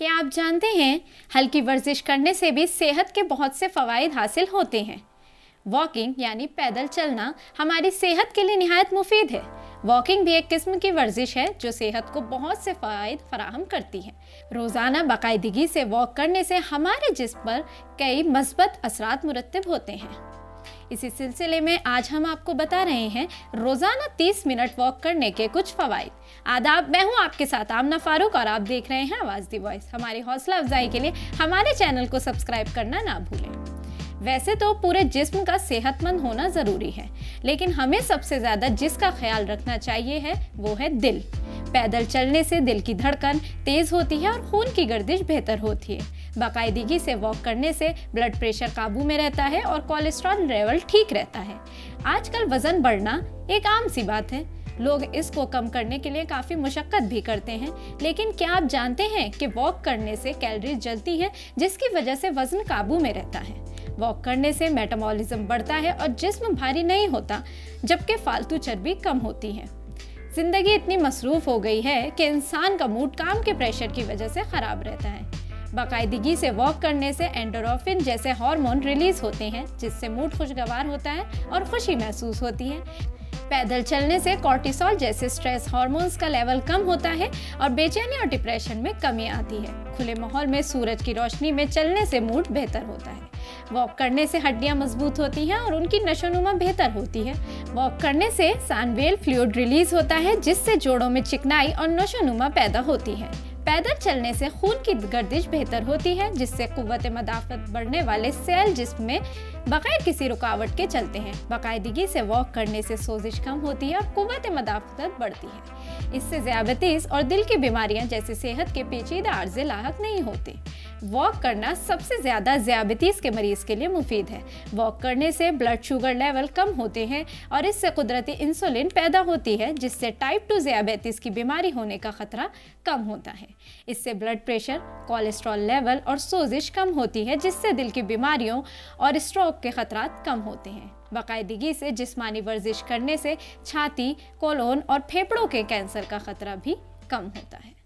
क्या आप जानते हैं हल्की वर्जिश करने से भी सेहत के बहुत से फ़वाइद हासिल होते हैं। वॉकिंग यानी पैदल चलना हमारी सेहत के लिए निहायत मुफीद है। वॉकिंग भी एक किस्म की वर्जिश है जो सेहत को बहुत से फ़वाइद फराहम करती है। रोज़ाना बाकायदगी से वॉक करने से हमारे जिस्म पर कई मस्बत असरात मुरत्तब होते हैं। इसी सिलसिले में आज हम आपको बता रहे हैं रोज़ाना 30 मिनट वॉक करने के कुछ फ़वाइद। आदाब, मैं हूँ आपके साथ आमना फारूक और आप देख रहे हैं आवाज़ दी वॉइस। हमारी हौसला अफजाई के लिए हमारे चैनल को सब्सक्राइब करना ना भूलें। वैसे तो पूरे जिस्म का सेहतमंद होना ज़रूरी है, लेकिन हमें सबसे ज़्यादा जिसका ख्याल रखना चाहिए है वो है दिल। पैदल चलने से दिल की धड़कन तेज़ होती है और खून की गर्दिश बेहतर होती है। बाकायदगी से वॉक करने से ब्लड प्रेशर काबू में रहता है और कोलेस्ट्रॉल लेवल ठीक रहता है। आजकल वज़न बढ़ना एक आम सी बात है। लोग इसको कम करने के लिए काफ़ी मुशक्क़त भी करते हैं, लेकिन क्या आप जानते हैं कि वॉक करने से कैलोरीज जलती हैं, जिसकी वजह से वज़न काबू में रहता है। वॉक करने से मेटाबॉलिज्म बढ़ता है और जिस्म भारी नहीं होता, जबकि फालतू चर्बी कम होती है। जिंदगी इतनी मसरूफ़ हो गई है कि इंसान का मूड काम के प्रेशर की वजह से ख़राब रहता है। बाकायदगी से वॉक करने से एंडोर्फिन जैसे हार्मोन रिलीज होते हैं, जिससे मूड खुशगवार होता है और खुशी महसूस होती है। पैदल चलने से कॉर्टिसोल जैसे स्ट्रेस हार्मोन्स का लेवल कम होता है और बेचैनी और डिप्रेशन में कमी आती है। खुले माहौल में सूरज की रोशनी में चलने से मूड बेहतर होता है। वॉक करने से हड्डियां मजबूत होती हैं और उनकी नशोनुमा बेहतर होती है। वॉक करने से सानवेल फ्लूइड रिलीज होता है, जिससे जोड़ों में चिकनाई और नशोनुमा पैदा होती है। पैदल चलने से खून की गर्दिश बेहतर होती है, जिससे कुव्वत मदाफ़त बढ़ने वाले सेल जिस्म में बगैर किसी रुकावट के चलते हैं। बाकायदगी से वॉक करने से सोजिश कम होती है और कुव्वत मदाफ़त बढ़ती है। इससे ज़ियादतीस और दिल की बीमारियां जैसे सेहत के पेचीदा अर्ज़े लाहक नहीं होते। वॉक करना सबसे ज़्यादा ज़ियादतीस के मरीज़ के लिए मुफीद है। वॉक करने से ब्लड शुगर लेवल कम होते हैं और इससे कुदरती इंसुलिन पैदा होती है, जिससे टाइप 2 ज़ियादतीस की बीमारी होने का ख़तरा कम होता है। इससे ब्लड प्रेशर, कोलेस्ट्रॉल लेवल और सोजिश कम होती है, जिससे दिल की बीमारियों और स्ट्रोक के खतरात कम होते हैं। बाकायदगी से जिस्मानी वर्जिश करने से छाती, कोलोन और फेफड़ों के कैंसर का खतरा भी कम होता है।